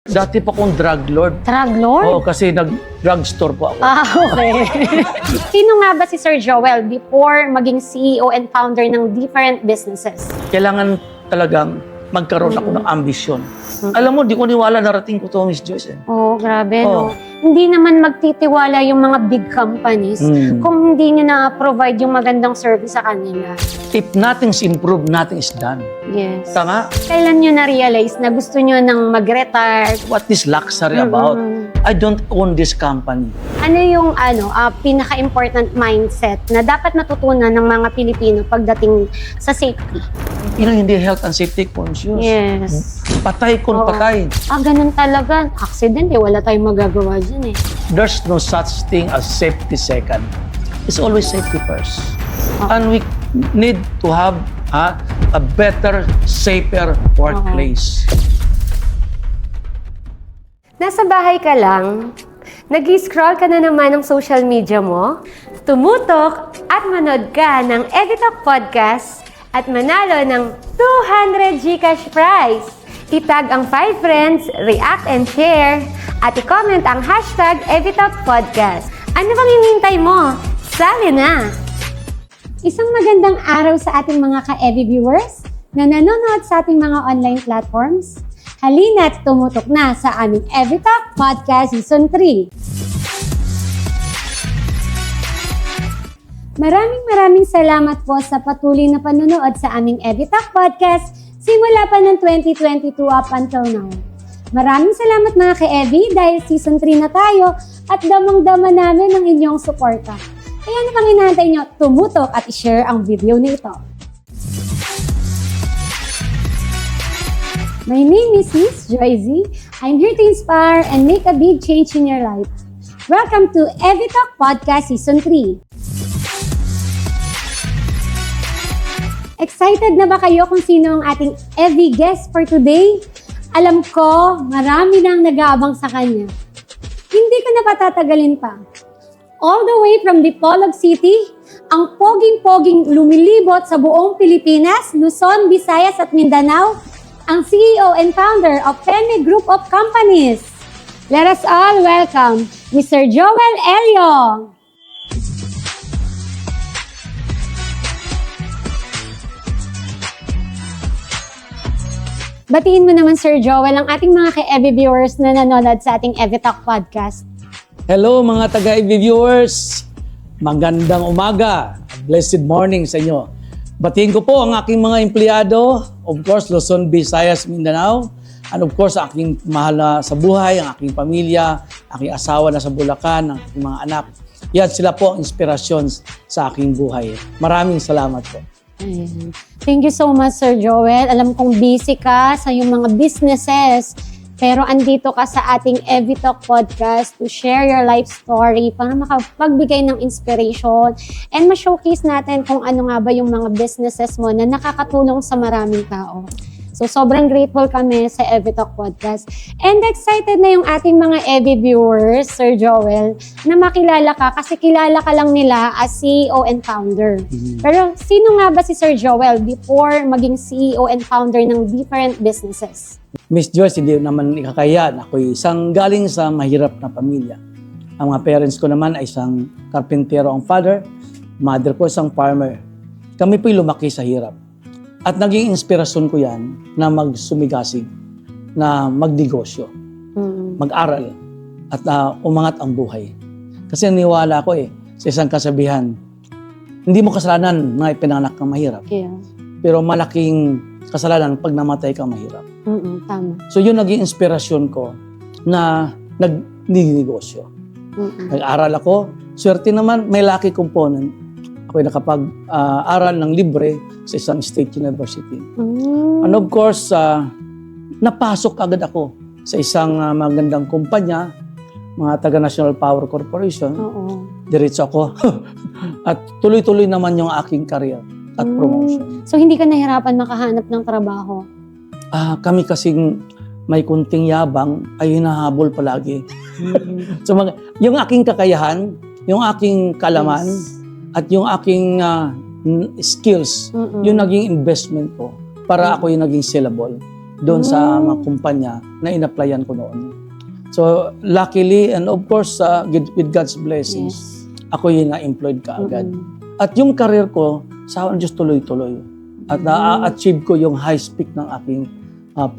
Dati pa akong drug lord. Drug lord? Oo, kasi nag-drugstore po ako. Okay. Sino nga ba si Sir Joel before maging CEO and founder ng different businesses? Kailangan talagang magkaroon ako ng ambisyon. Alam mo, di ko niwala narating ko to, Miss Joyce. Oh, grabe, Oo. no? Hindi naman magtitiwala yung mga big companies kung hindi nyo na-provide yung magandang service sa kanila. If nothing's improved, nothing is done. Yes. Tama? Kailan nyo na-realize na gusto nyo nang mag-retire? What is luxury about? I don't own this company. Ano yung pinaka-important mindset na dapat matutunan ng mga Pilipino pagdating sa safety? Hindi health and safety conscious. Yes. Patay kung Oo. patay. Ganun talaga. Accident wala tayong magagawa dyan There's no such thing as safety second. It's always safety first. And we need to have a better, safer workplace. Nasa bahay ka lang, nag-scroll ka na naman ng social media mo, tumutok at manood ka ng Evitalk Podcast at manalo ng 200 GCash prize. Itag ang 5 friends, react and share, at i-comment ang hashtag Evitalk Podcast. Ano bang hinihintay mo? Sali na! Isang magandang araw sa ating mga ka-EV viewers na nanonood sa ating mga online platforms. Halina't tumutok na sa aming Evitalk Podcast Season 3. Maraming salamat po sa patuloy na panonood sa aming Evitalk Podcast simula pa ng 2022 up until now. Maraming salamat mga ka-EV dahil Season 3 na tayo at damang-dama namin ang inyong suporta. Kaya ano pang hinahantay nyo, tumutok at i-share ang video na ito. My name is Miss Joyzy. I'm here to inspire and make a big change in your life. Welcome to Evitalk Podcast Season 3. Excited na ba kayo kung sino ang ating EV guest for today? Alam ko, marami nang nag-aabang sa kanya. Hindi ko na patatagalin pa. All the way from Dipolog City, ang poging-poging lumilibot sa buong Pilipinas, Luzon, Visayas at Mindanao, ang CEO and founder of Peme Group of Companies. Let us all welcome Mr. Joel Elio. Batiin mo naman, Sir Joel, ang ating mga ka-EV viewers na nanonood sa ating Evitalk Podcast. Hello mga taga-EV viewers! Magandang umaga! Blessed morning sa inyo. Batiin ko po ang aking mga empleyado, of course, Luzon, Visayas, Mindanao, and of course, aking mahal na sa buhay, ang aking pamilya, aking asawa na sa Bulacan, ang aking mga anak. Yan, sila po ang inspirasyon sa aking buhay. Maraming salamat po. Ayan. Thank you so much, Sir Joel. Alam kong busy ka sa iyong mga businesses, pero andito ka sa ating Evitalk Podcast to share your life story para makapagbigay ng inspiration and ma-showcase natin kung ano nga ba yung mga businesses mo na nakakatulong sa maraming tao. So, sobrang grateful kami sa Evitalk Podcast. And excited na yung ating mga EV viewers, Sir Joel, na makilala ka kasi kilala ka lang nila as CEO and founder. Pero sino nga ba si Sir Joel before maging CEO and founder ng different businesses? Miss Joyce, hindi naman ikakayan. Ako'y isang galing sa mahirap na pamilya. Ang mga parents ko naman ay isang karpentero ang father, mother ko isang farmer. Kami po'y lumaki sa hirap. At naging inspirasyon ko yan na magsumigasig, na magnegosyo, mag-aral, at umangat ang buhay. Kasi naniwala ko sa isang kasabihan, hindi mo kasalanan na ipinanganak kang mahirap. Yeah. Pero malaking kasalanan pag namatay kang mahirap. Tama. So yun naging inspirasyon ko na nagnegosyo. Nag-aral ako. Swerte naman, may lucky component. Ako'y nakapag-aral ng libre sa isang state university. And of course, napasok agad ako sa isang magandang kumpanya, mga taga-National Power Corporation. Diretso ako. At tuloy-tuloy naman yung aking career at promotion. So, hindi ka nahirapan makahanap ng trabaho? Kami kasing may kunting yabang ay hinahabol palagi. So, yung aking kakayahan, yung aking kalaman, at yung aking skills, yung naging investment ko para ako yung naging sellable. doon sa mga kumpanya na in-applyan ko noon. So, luckily, and of course, with God's blessings, ako yung na-employed kaagad. At yung career ko, sa Diyos tuloy-tuloy. At na-achieve ko yung highest peak ng aking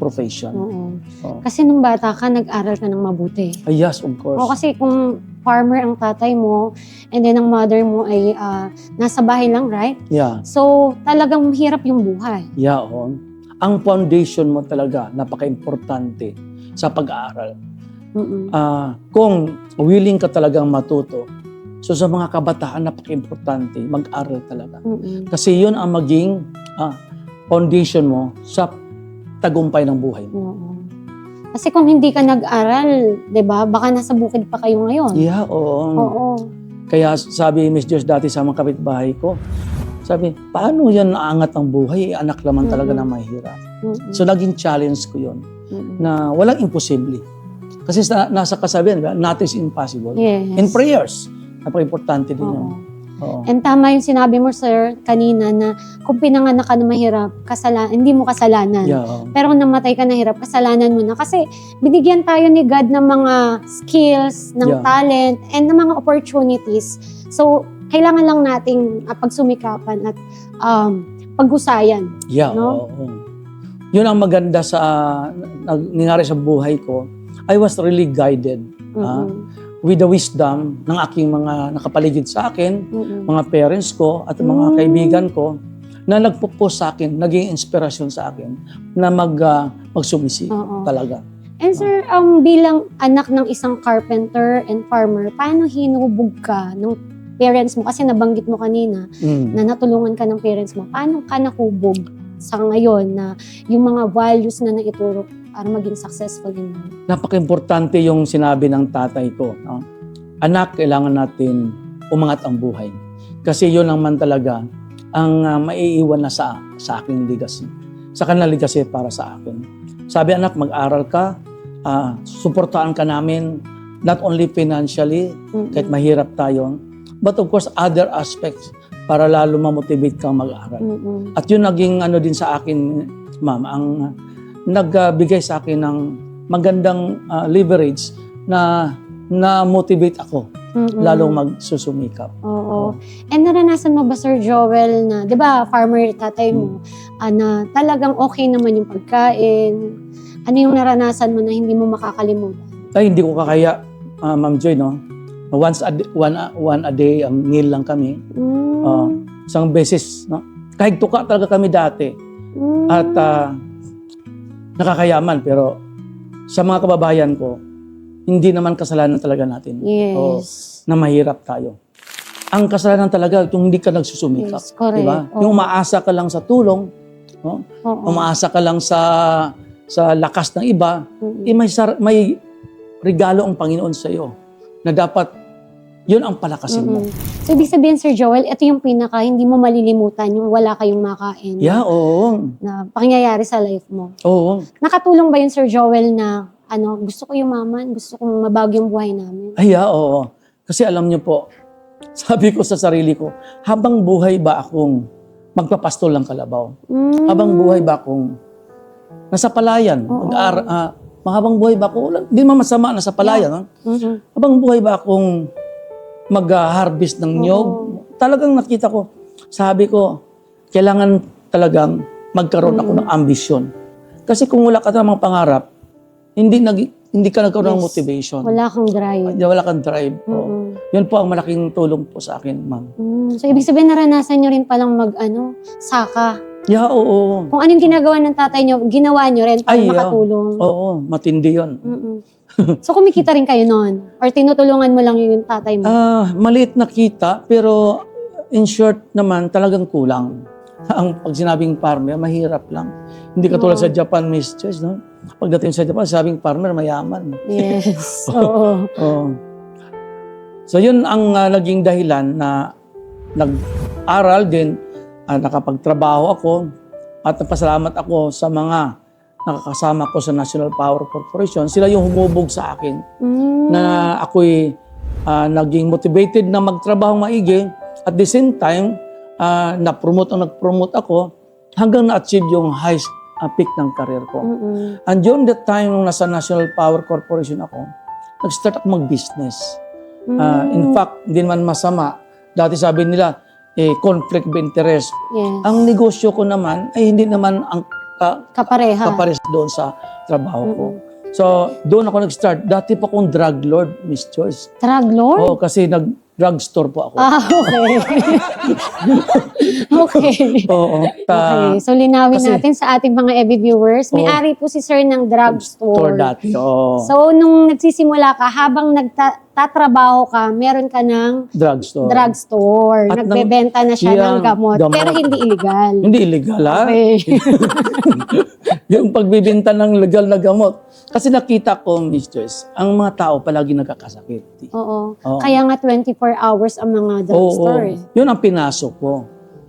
profession. Oo. Kasi nung bata ka, nag-aral ka ng mabuti. Yes, of course. O kasi kung farmer ang tatay mo, and then ang mother mo ay nasa bahay lang, right? Yeah. So, talagang mahirap yung buhay. Yeah, oo. Ang foundation mo talaga, napaka-importante sa pag-aaral. Kung willing ka talagang matuto, so sa mga kabataan, napaka-importante, mag-aral talaga. Kasi yun ang maging foundation mo sa tagumpay ng buhay mo. Kasi kung hindi ka nag-aral, 'di ba? Baka nasa bukid pa kayo ngayon. Yeah, oo. Kaya sabi Miss Joyce dati sa mga kapitbahay ko, sabi, paano yan naangat ang buhay? Anak naman talaga na mahirap. So naging challenge ko yun, na walang imposible. Kasi nasa kasabihan, nothing is impossible. Yes. In prayers, napaka-importante din yun. Oo. And tama yung sinabi mo, sir, kanina na kung pinanganak ka na mahirap, hindi mo kasalanan. Yeah. Pero kung namatay ka na hirap, kasalanan mo na. Kasi binigyan tayo ni God ng mga skills, ng talent, and ng mga opportunities. So, kailangan lang nating pagsumikapan at pag-usayan. Yeah, no? oo. Yun ang maganda sa nangyari sa buhay ko. I was really guided with the wisdom ng aking mga nakapaligid sa akin, mga parents ko at mga kaibigan ko na nagpo-post sa akin, naging inspirasyon sa akin na magsumisi talaga. And sir, bilang anak ng isang carpenter and farmer, paano hinubog ka ng parents mo? Kasi nabanggit mo kanina na natulungan ka ng parents mo. Paano ka nakubog sa ngayon na yung mga values na naituro para maging successful in life? Napaka-importante yung sinabi ng tatay ko. No? Anak, kailangan natin umangat ang buhay. Kasi yun naman talaga ang maiiwan na sa aking legacy. Sa kanila legacy para sa akin. Sabi, anak, mag-aral ka, suportahan ka namin, not only financially, kahit mahirap tayo, but of course, other aspects para lalo ma-motivate kang mag-aral. At yun naging din sa akin, ma'am, ang nagbigay sa akin ng magandang leverage na na-motivate ako lalong magsusumikap. Oo. And naranasan mo ba, Sir Joel, na, di ba, farmer tatay mo, na talagang okay naman yung pagkain? Ano yung naranasan mo na hindi mo makakalimutan? Ay, hindi ko kakaya, Ma'am Joy, no? Once a day, ang meal lang kami. Isang beses, no? Kahit tuka talaga kami dati. At nakakayaman, pero sa mga kababayan ko, hindi naman kasalanan talaga natin. Yes. Na mahirap tayo. Ang kasalanan talaga, yung hindi ka nagsusumikap. Yes, correct. Diba? Yung umaasa ka lang sa tulong, no? Umaasa ka lang sa lakas ng iba, may regalo ang Panginoon sa iyo na dapat yun ang palakasin mo. So, ibig sabihin, Sir Joel, ito yung hindi mo malilimutan, yung wala kayong makain. Yeah, oo. Na pangyayari sa life mo. Oo. Nakatulong ba yun, Sir Joel, na gusto ko yumaman, gusto kong mabago yung buhay namin? Ay, oo. Kasi alam niyo po, sabi ko sa sarili ko, habang buhay ba akong magpapastol ng kalabaw? Habang buhay ba akong nasa palayan? Habang buhay ba ako? Hindi naman masama nasa palayan. Habang buhay ba akong mag-harvest ng niyog? Talagang nakita ko, sabi ko, kailangan talagang magkaroon ako ng ambisyon. Kasi kung wala ka namang pangarap, hindi ka nagkaroon ng motivation. Wala kang drive. Wala kang drive. Yun po ang malaking tulong po sa akin, ma'am. So, ibig sabihin, naranasan nyo rin palang saka. Yeah, oo. Kung anong ginagawa ng tatay nyo, ginawa nyo rin para makatulong. Oo, matindi yun. So, kumikita rin kayo noon? Or tinutulungan mo lang yung tatay mo? Maliit na kita, pero in short naman, talagang kulang. Ang pag sinabing farmer, mahirap lang. Hindi katulad sa Japan, Miss Joyce, no? Pagdating sa Japan, sabing farmer, mayaman. Yes. Oo. So, yun ang naging dahilan na nag-aral din, nakapagtrabaho ako, at napasalamat ako sa mga nakakasama ko sa National Power Corporation. Sila yung humubog sa akin na ako'y naging motivated na magtrabaho maigi. At the same time, nag-promote ako hanggang na-achieve yung highest peak ng career ko. Mm-mm. And during that time, nung nasa National Power Corporation ako, nag-start ako mag-business. In fact, hindi naman masama. Dati sabi nila, conflict of interest. Yes. Ang negosyo ko naman ay hindi naman ang Kapareha. kapares doon sa trabaho ko. So, doon ako nag-start. Dati pa akong drug lord, Miss Joyce. Drug lord? Oo, kasi nag-drugstore po ako. Okay. Okay. Oo. Okay. So, linawin kasi- natin sa ating mga EB viewers. May-ari po si Sir ng Store drugstore. dati, oo. So, nung nagsisimula ka, habang nagtatrabaho ka, meron ka ng Drugstore. drugstore. At Nagbebenta na siya ng Yan, gamot, gamot. pero hindi illegal. Hindi illegal, ha? Okay. Yung pagbibinta ng legal na gamot. Kasi nakita ko, Miss Joyce, ang mga tao palagi nagkakasakit. Oo. Oo. Kaya nga 24 hours ang mga drugstore. Yun ang pinasok ko.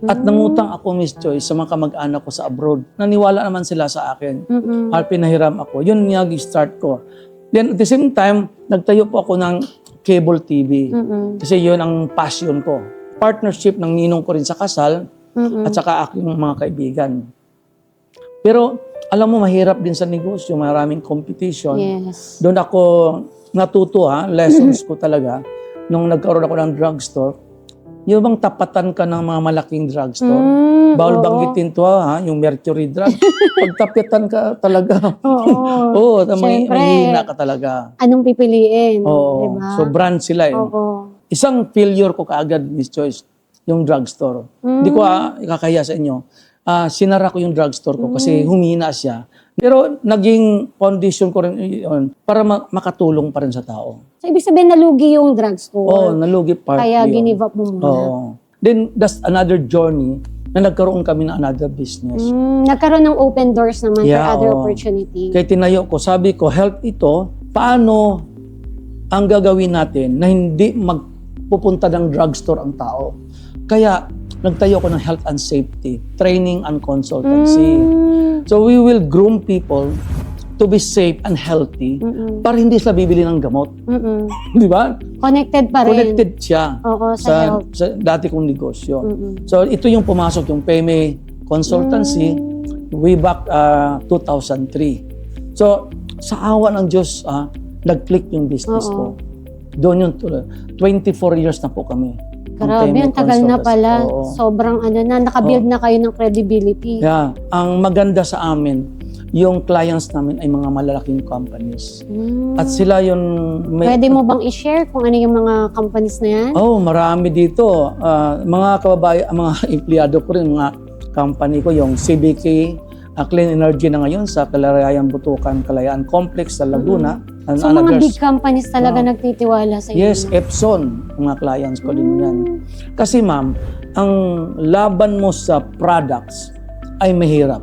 At nangutang ako, Miss Joyce, sa mga kamag-anak ko sa abroad. Naniwala naman sila sa akin. Mm-mm. At pinahiram ako. Yun yung start ko. Then at the same time, nagtayo po ako ng cable TV. Mm-mm. Kasi yun ang passion ko. Partnership ng ninong ko rin sa kasal Mm-mm. at saka aking mga kaibigan. Pero alam mo, mahirap din sa negosyo. Maraming competition. Yes. Doon ako natuto, lessons ko talaga. Nung nagkaroon ako ng drugstore, yung bang tapatan ka ng mga malaking drugstore. Bawal oo. banggitin to, yung mercury drug. Pagtapitan ka talaga. Oo. Oo, Siyempre. mahina ka talaga. Anong pipiliin? Oo. Diba? So brand sila eh. Oo. Isang failure ko kaagad, Miss Joyce, yung drugstore. Hindi ko ikakaya sa inyo. Sinara ko yung drugstore ko kasi humina siya. Pero naging foundation ko rin yun para makatulong pa rin sa tao. So, ibig sabihin, nalugi yung Oo, drugstore. nalugi part Kaya yun. ginive up mo muna. Oo. Then, that's another journey na nagkaroon kami ng another business. Nagkaroon ng open doors naman for Yeah, other oo. opportunity. Kaya tinayo ko, sabi ko, health ito, paano ang gagawin natin na hindi magpupunta ng drugstore ang tao? Kaya, nagtayo ko ng health and safety, training and consultancy. So, we will groom people to be safe and healthy para hindi sila bibili ng gamot. Di ba? Connected pa rin. Connected siya Oo, sa health. sa dati kong negosyo. So, ito yung pumasok, yung PME Consultancy, way back 2003. So, sa awa ng Diyos, nag-click yung business ko. Doon yung 24 years na po kami. Grabe, ang tagal na pala. Oo. Sobrang nakabuild na kayo ng credibility. Yeah. Ang maganda sa amin, yung clients namin ay mga malalaking companies. At sila yung... Pwede mo bang i-share kung ano yung mga companies na yan? Oh, marami dito. Mga kababayan, mga empleyado ko rin, mga company ko, yung CBK, Clean Energy na ngayon sa Kalayaan Butukan, Kalayaan Complex sa Laguna. And So, mga others. big companies talaga nagtitiwala sa inyo. Yes, Epson, mga clients ko din yan. Kasi ma'am, ang laban mo sa products ay mahirap.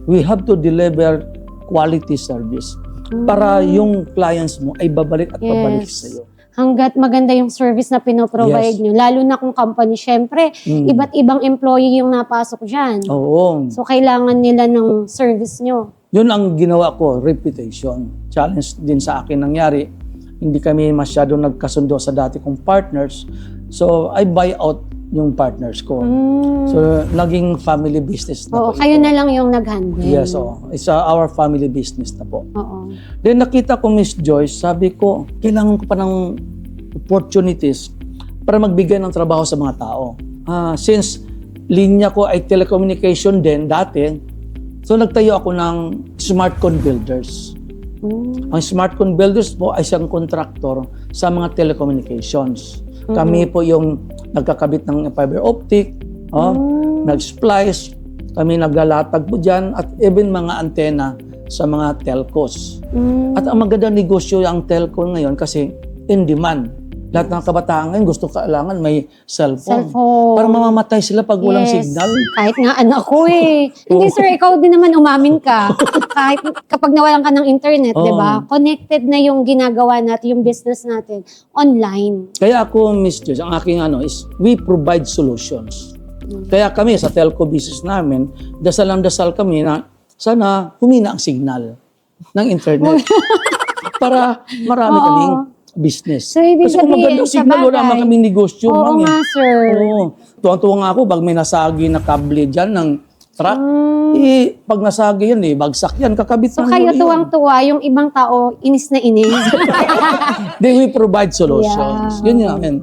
We have to deliver quality service para yung clients mo ay babalik at babalik Yes. sa iyo. Hanggat maganda yung service na pinoprovide Yes. nyo. Lalo na kung company, syempre, iba't ibang employee yung napasok dyan. Oo. So, kailangan nila ng service nyo. Yun ang ginawa ko, reputation. Challenge din sa akin nangyari. Hindi kami masyado nagkasundo sa dati kong partners. So, I buy out yung partners ko. So, naging family business na Oo, po kayo ito. na lang yung nag-handle. Yes, it's our family business na po. Oo. Then nakita ko, Miss Joyce, sabi ko, kailangan ko pa ng opportunities para magbigay ng trabaho sa mga tao. Since linya ko ay telecommunication din dati, so nagtayo ako ng Smartcon Builders. Ang Smartcon Builders po ay isang kontraktor sa mga telecommunications. Kami po yung nagkakabit ng fiber optic, nag-splice, kami naglalatag po dyan, at even mga antena sa mga telcos. At ang magandang negosyo ang telco ngayon kasi in demand. Lahat ng kabataan ngayon gusto kailangan may cellphone. Para mamamatay sila pag walang signal. Kahit nga anak ko eh. Hindi sir, ikaw din naman umamin ka. Kahit kapag nawalan ka ng internet, di ba? Connected na yung ginagawa natin, yung business natin, online. Kaya ako, Miss Joyce, ang aking is we provide solutions. Kaya kami sa telco business namin, dasal kami na sana humina ang signal ng internet. Para marami kaming business. So, ibig Kasi kung sabihin, maganda ang signal, wala naman kaming negosyo. Oo ma'am, nga, sir. Oo. Tuwang-tuwa nga ako pag may nasagi na kable dyan ng truck. Pag nasagi yan, bagsak yan, kakabit So ng kayo muli yun. tuwang-tuwa, yung ibang tao, inis na inis. Then we provide solutions. Yeah. Yun yung amin.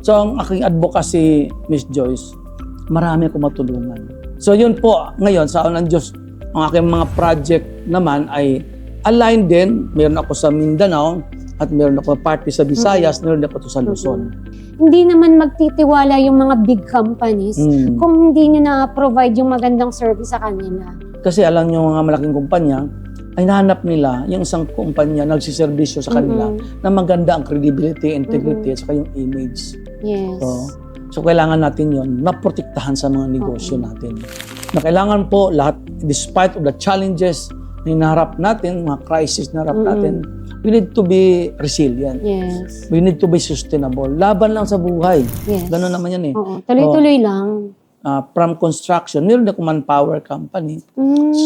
So ang aking advocacy, Miss Joyce, marami akong matulungan. So yun po, ngayon, sa ng Diyos, ang aking mga project naman ay aligned din. Meron ako sa Mindanao at meron ako party sa Visayas, meron ako sa Luzon. Hindi naman magtitiwala yung mga big companies kung hindi nyo na-provide yung magandang service sa kanila. Kasi alam nyo, mga malaking kumpanya, ay nahanap nila yung isang kumpanya nagsiservisyo sa kanila na maganda ang credibility, integrity, at saka yung image. Yes. So kailangan natin yon maprotektahan sa mga negosyo natin. Na kailangan po lahat, despite of the challenges na hinaharap natin, mga crisis na harap natin, we need to be resilient. Yes. We need to be sustainable. Laban lang sa buhay. Yes. Ganun naman yan eh. Oo. Tuloy-tuloy lang. From construction, meron ako manpower company.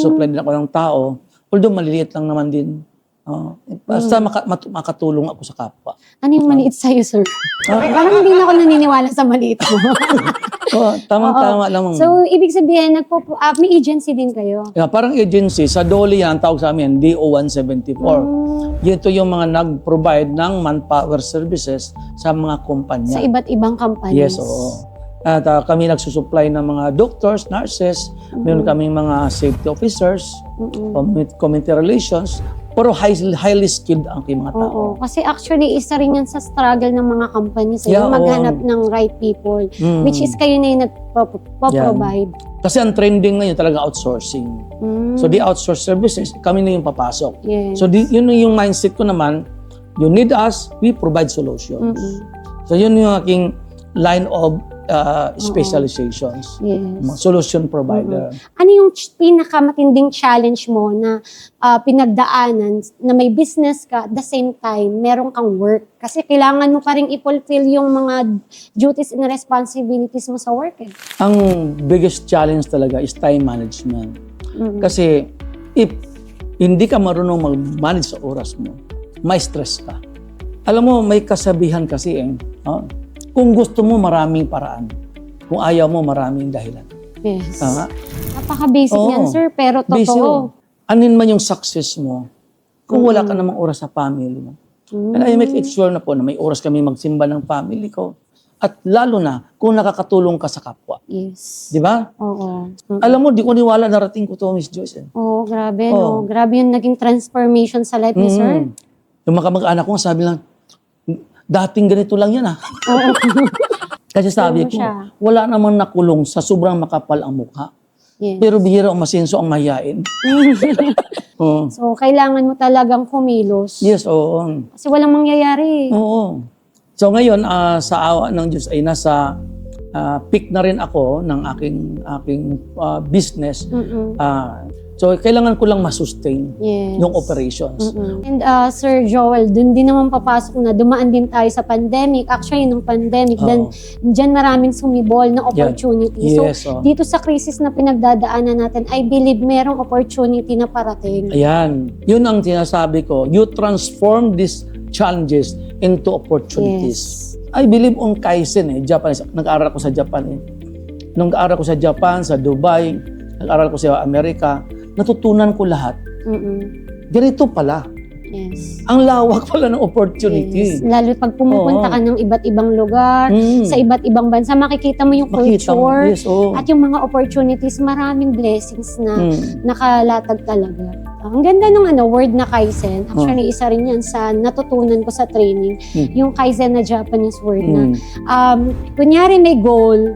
Supply din ako ng tao. Although maliliit lang naman din. Basta makatulong ako sa kapwa. Ano yung maliit sa'yo, sir? Parang hindi na ako naniniwala sa maliit mo. Tamang-tama lang. So, ibig sabihin, may agency din kayo? Parang agency, sa DOLE yan, tawag sa amin, DO-174. Ito yung mga nag-provide ng manpower services sa mga kumpanya. Sa iba't ibang companies? Yes, oo. At kami nagsusupply ng mga doctors, nurses, meron kaming mga safety officers, community relations, pero highly skilled ang mga tao. Oo, kasi actually, isa rin yan sa struggle ng mga companies, yung maghanap ng right people, which is kayo na yung nagpo-provide. Kasi ang trending ngayon talaga outsourcing. So the outsource services, kami na yung papasok. Yes. So yun yung mindset ko naman, you need us, we provide solutions. So yun yung aking line of specializations. Yes. Solution provider. Ano yung pinakamatinding challenge mo na pinagdaanan na may business ka at the same time meron kang work? Kasi kailangan mo pa rin i-fulfill yung mga duties and responsibilities mo sa work. Ang biggest challenge talaga is time management. Kasi if hindi ka marunong mag-manage sa oras mo, may stress ka. Alam mo, may kasabihan kasi kung gusto mo, maraming paraan. Kung ayaw mo, maraming dahilan. Yes. Tama? Napaka-basic yan, sir, pero totoo. Anin man yung success mo, kung wala ka namang oras sa family mo. And I make it sure na po na may oras kami magsimba ng family ko. At lalo na, kung nakakatulong ka sa kapwa. Yes. Di ba? Oo. Alam mo, di ko niwala narating ko to, Miss Joyce. Oo, grabe, no? Grabe yung naging transformation sa life ni sir. Yung mga kamag-anak ko, sabi lang, dating ganito lang yan Oo. Kasi sabi ko, wala namang nakulong sa sobrang makapal ang mukha. Yes. Pero bihira ang masinso ang mahiyain. So, kailangan mo talagang kumilos. Yes, oo. Kasi walang mangyayari. Oo. So ngayon, sa awa ng Diyos ay nasa peak na rin ako ng aking business. So kailangan ko lang masustain yung operations. And Sir Joel, dun din naman papasok na dumaan din tayo sa pandemic. Actually, nung pandemic, dyan maraming sumibol na opportunity. Yes, so, dito sa crisis na pinagdadaanan natin, I believe merong opportunity na parating. Ayan. Yun ang sinasabi ko. You transform these challenges into opportunities. Yes. I believe on Kaizen Japanese. Nag-aaral ko sa Japan Nung nag-aaral ko sa Japan, sa Dubai, nag-aaral ko sa Amerika, natutunan ko lahat. Ganito pala. Yes. Ang lawak pala ng opportunity. Yes. Lalo pag pumupunta ka ng iba't ibang lugar, sa iba't ibang bansa, makikita mo yung culture at yung mga opportunities, maraming blessings na nakalatag talaga. Ang ganda ng word na Kaizen. Actually, isa rin yan sa natutunan ko sa training. Yung Kaizen na Japanese word na, kunyari may goal,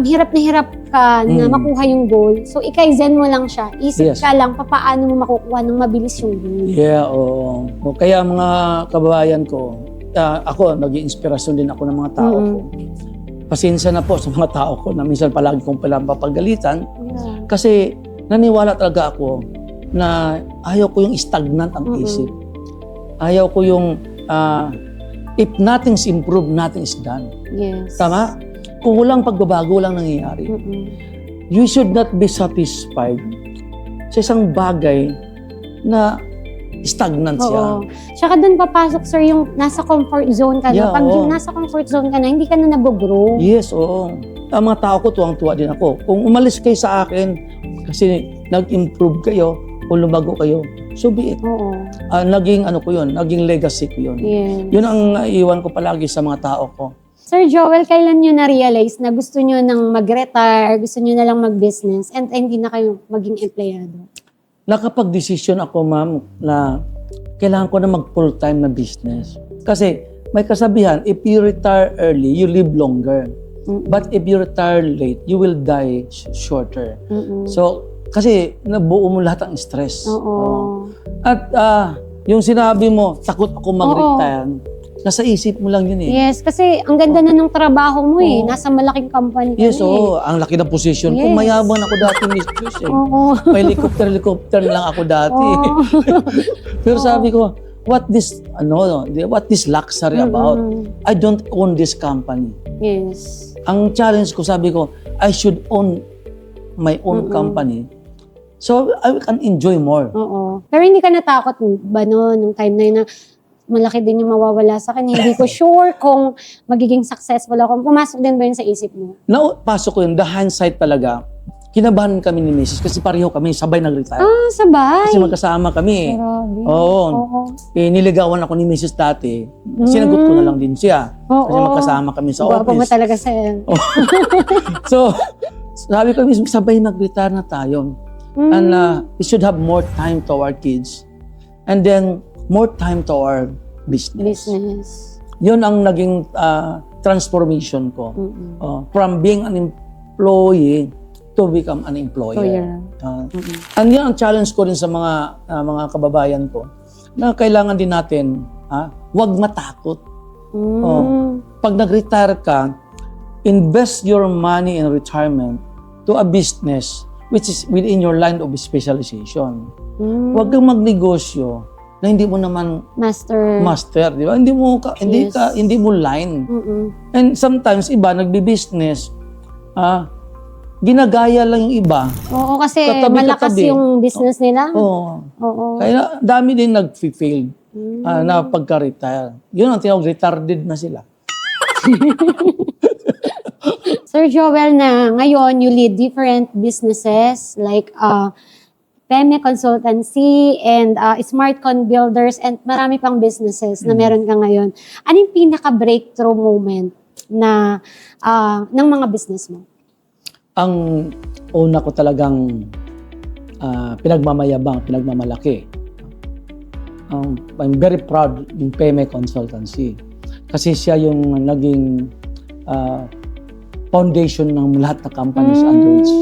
hirap na hirap ka na makuha yung goal. So, i-Kaizen mo lang siya. Isip ka lang, paano mo makukuha ng mabilis yung goal. Yeah, oo. Kaya mga kababayan ko, ako, nag-iinspirasyon din ako ng mga tao ko. Pasensya na po sa mga tao ko na minsan palagi kong papagalitan. Kasi naniwala talaga ako na ayaw ko yung stagnant ang isip. Ayaw ko yung if nothing's improved, nothing is done. Yes. Tama? Kung walang pagbabago, walang nangyayari. You should not be satisfied sa isang bagay na stagnant siya. Tsaka doon papasok, sir, yung nasa comfort zone ka na. Pag yung nasa comfort zone ka na, hindi ka na nag-grow. Yes, oo. Ang mga tao ko, tuwang-tuwa din ako. Kung umalis kayo sa akin, Kasi nag-improve kayo o lumago kayo, so be it. Oo. Naging ano ko yun, naging legacy ko yun. Yes. Yun ang iwan ko palagi sa mga tao ko. Sir Joel, kailan nyo na-realize na gusto nyo nang mag-retire, gusto nyo na lang mag-business, and hindi na kayo maging empleyado? Nakapag-desisyon ako, ma'am, na kailangan ko na mag-full-time na business. Kasi may kasabihan, if you retire early, you live longer. But if you retire late, you will die shorter. So, kasi nabuo mo lahat ng stress. Oo. At yung sinabi mo, takot ako mag-retire, nasa isip mo lang yun eh. Yes, kasi ang ganda na ng trabaho mo eh. Nasa malaking company ka Yes, na eh. ang laki ng position ko. Yes. Mayaman ako dati, Miss Joyce eh. Oo. May helicopter lang ako dati. Oo. Pero sabi ko, what this luxury about? I don't own this company. Yes. Ang challenge ko, sabi ko, I should own my own company so I can enjoy more. Oo. Pero hindi ka natakot ba noon, nung time na yun na malaki din yung mawawala sa akin. Hindi ko sure kung magiging successful ako. Pumasok din ba yun sa isip mo? Pasok ko yun, the hindsight talaga, kinabahan kami ni Mrs. kasi pareho kami, sabay nag-retire. Sabay. Kasi magkasama kami. Grabe. Oo. Oo. Niligawan ako ni Mrs. dati. Sinagot ko na lang din siya. Kasi Oo. magkasama kami sa Gwapo mo office. talaga sa'yo. So, sabi ko, Miss, sabay nag-retire na tayo. And we should have more time to our kids. And then, more time to our business. Yun ang naging transformation ko. From being an employee to become an employer. And yun ang challenge ko rin sa mga kababayan ko na kailangan din natin, huwag matakot. Pag nag-retire ka, invest your money in retirement to a business which is within your line of specialization. Huwag kang magnegosyo na hindi mo naman master, di ba? Hindi mo line. And sometimes iba nagbi-business, ginagaya lang yung iba. Oo, kasi Katabi-katabi. malakas yung business nila. Oo. Kaya dami din nag-fail na pagka-retire. Yun ang tinawag, retarded na sila. Sir Joel, na ngayon you lead different businesses like Peme Consultancy and Smartcon Builders and marami pang businesses na meron ka ngayon. Ano yung pinaka-breakthrough moment na ng mga business mo? Ang una ko talagang pinagmamalaki. I'm very proud ng Peme Consultancy kasi siya yung naging foundation ng lahat ng companies under which.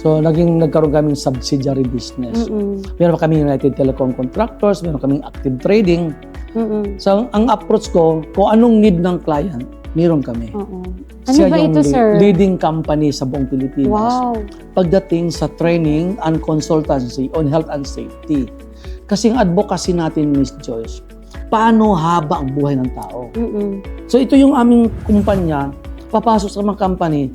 So, nagkaroon kaming subsidiary business. Meron kaming United Telecom Contractors, meron kaming Active Trading. So, ang approach ko, kung anong need ng client, meron kami. Ano Siya ba yung ito, sir? leading company sa buong Pilipinas. Wow. Pagdating sa training and consultancy on health and safety. Kasi ang advocacy natin, Miss Joyce, paano haba ang buhay ng tao. So, ito yung aming kumpanya, papasok sa mga company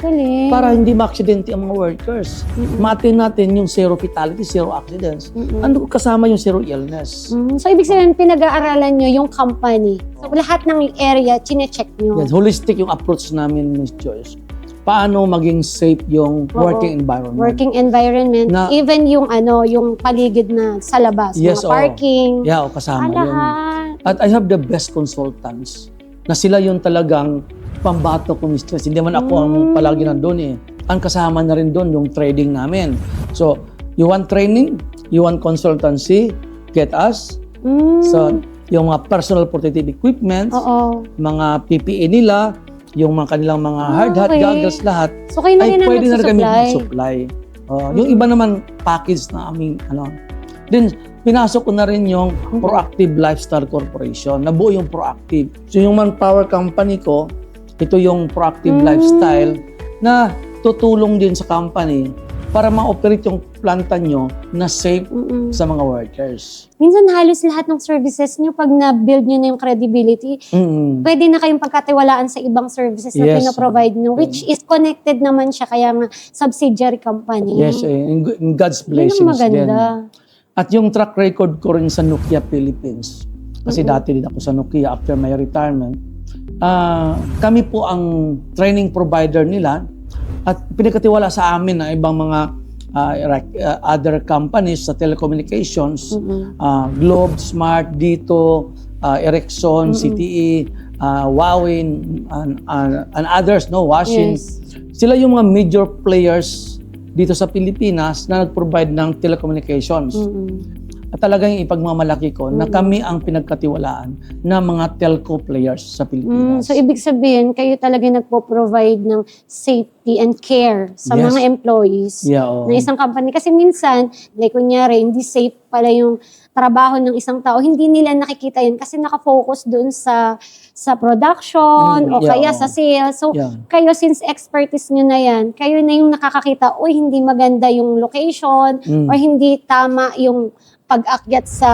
para hindi ma-aksidente ang mga workers. Ma-attain natin yung zero fatality, zero accidents. Ano kasama yung zero illness. So, ibig sabihin, pinag-aaralan nyo yung company. So, lahat ng area, chine-check nyo. Yes, holistic yung approach namin, Miss Joyce. Paano maging safe yung working environment. Working environment. Even yung yung paligid na sa labas. Yes, mga parking. Kasama yun. Lahat. At I have the best consultants na sila yung talagang pambato ko, Miss Joyce. Hindi man ako ang palagi nandun eh. Ang kasama na rin doon yung trading namin. So, you want training, you want consultancy, get us. So, yung mga personal protective equipment, mga PPE nila, yung mga kanilang mga hard hat, goggles, lahat, so, kayo na rin pwede na rin kami mag-supply. mag-supply. Yung iba naman, package na aming, Then, pinasok ko na rin yung Proactive Lifestyle Corporation. Nabuo yung Proactive. So, yung manpower company ko, ito yung Proactive Lifestyle na tutulong din sa company para ma-operate yung planta nyo na safe sa mga workers. Minsan halos lahat ng services nyo, pag na-build nyo na yung credibility, pwede na kayong pagkatiwalaan sa ibang services na pinaprovide nyo, which is connected naman siya, kaya nga subsidiary company. Yes, in God's blessings yun ang maganda. Din. At yung track record ko rin sa Nokia Philippines, kasi dati din ako sa Nokia after my retirement, kami po ang training provider nila at pinagkatiwala sa amin na ibang mga other companies sa telecommunications, Globe, Smart, Dito, Ericsson, CTE, Huawei, and others, no, Washington. Yes. Sila yung mga major players dito sa Pilipinas na nag-provide ng telecommunications. At talagang ipagmamalaki ko na kami ang pinagkatiwalaan ng mga telco players sa Pilipinas. So, ibig sabihin, kayo talaga nagpo-provide ng safety and care sa Yes. mga employees Yeah, oo. ng isang company. Kasi minsan, like kunyari, hindi safe pala yung trabaho ng isang tao. Hindi nila nakikita yun kasi nakafocus doon sa production o yeah, kaya oo. sa sales. So, Yeah. kayo, since expertise nyo na yan, kayo na yung nakakakita, uy, hindi maganda yung location or hindi tama yung pag-akyat sa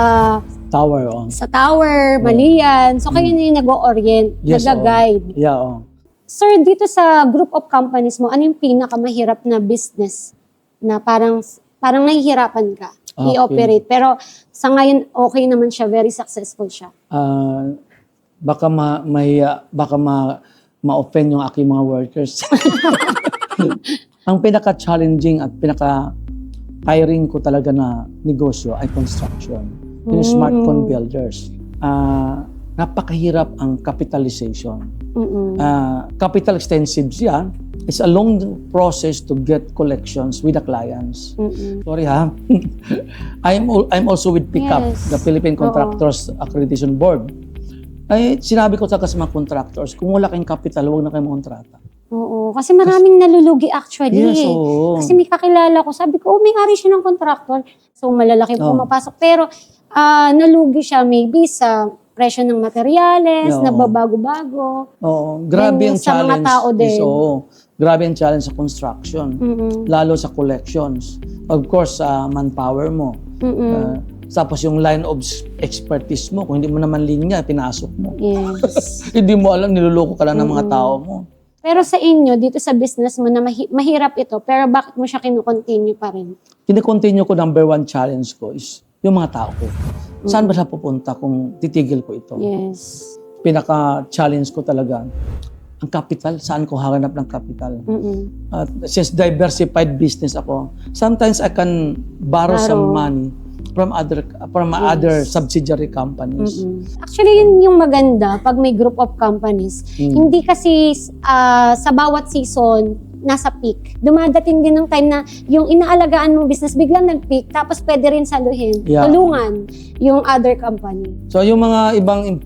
Tower, oh. tower, mali yan. So, kayo na yung nag-o-orient, Yes, nag-guide. Yeah, oh. Sir, dito sa group of companies mo, ano yung pinakamahirap na business na parang nahihirapan ka Okay. i-operate? Pero sa ngayon, okay naman siya, very successful siya. Baka ma-offend yung aking mga workers. Ang pinaka-challenging at pinaka-tiring ko talaga na negosyo ay construction. Yung smartphone builders. Napakahirap ang capitalization. Capital extensive siya. It's a long process to get collections with the clients. Sorry ha. I'm also with PICAP, Yes. the Philippine Contractors Accreditation Board. Ay, sinabi ko talaga sa mga contractors, kung wala kayong capital, huwag na kayong montrata. Oo, kasi maraming nalulugi actually. Yes, oo. Kasi may kakilala ko, sabi ko, may-ari siya ng contractor. So, malalaki pumapasok. Pero, nalugi siya maybe sa presyo ng materyales, Oo. nagbabago-bago. Oo, grabe Then, ang sa mga challenge. tao din. Grabe ang challenge sa construction. Lalo sa collections. Of course, sa manpower mo. Tapos yung line of expertise mo, kung hindi mo naman linya, pinasok mo. Yes. Hindi mo alam, niluloko ka lang ng mga tao mo. Pero sa inyo, dito sa business mo na mahirap ito, pero bakit mo siya kinukontinue pa rin? Kine-continue ko, number one challenge ko is yung mga tao ko. Saan ba siya pupunta kung titigil ko ito? Yes. Pinaka-challenge ko talaga, ang capital, saan ko hahanap ng capital? At since diversified business ako, sometimes I can borrow some money from other subsidiary companies. Actually, yun yung maganda pag may group of companies. Hindi kasi sa bawat season, nasa peak. Dumadating din ng time na yung inaalagaan mong business biglang nag-peak, tapos pwede rin saluhin, tulungan yung other company. So yung mga ibang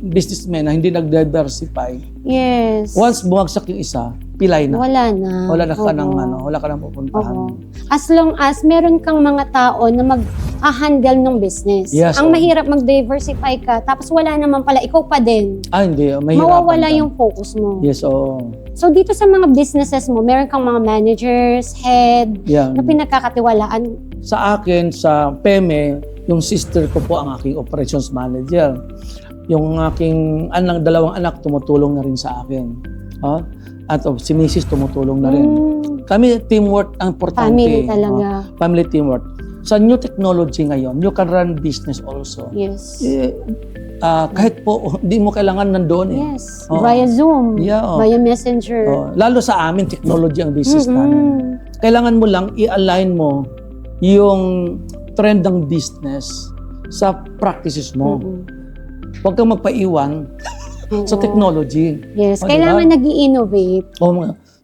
businessmen na hindi nag-diversify, Yes. once bumagsak yung isa, pilay na. Wala na. Wala na ka ng Oo. wala ka nang pupuntahan. Oo. As long as meron kang mga tao na mag-handle ng business. Yes, Ang oo. mahirap mag-diversify ka, tapos wala naman pala, ikaw pa din. Hindi, mahirapan Mawawala ka. yung focus mo. Yes, oo. So dito sa mga businesses mo, meron kang mga managers, head, Yeah. na pinagkakatiwalaan. Sa akin, sa PEME, yung sister ko po ang aking operations manager. Yung aking dalawang anak tumutulong na rin sa akin. At si Mrs. tumutulong na rin. Kami, teamwork ang importante. Family talaga. Family teamwork. Sa new technology ngayon, you can run business also. Yes. Kahit po, hindi mo kailangan nandoon eh. Yes. Oo. Via Zoom, Yeah, oo. via Messenger. Lalo sa amin, technology ang business namin. Kailangan mo lang i-align mo yung trend ng business sa practices mo. Huwag kang magpaiwan sa technology. Yes. Diba? Kailangan nag-i-innovate.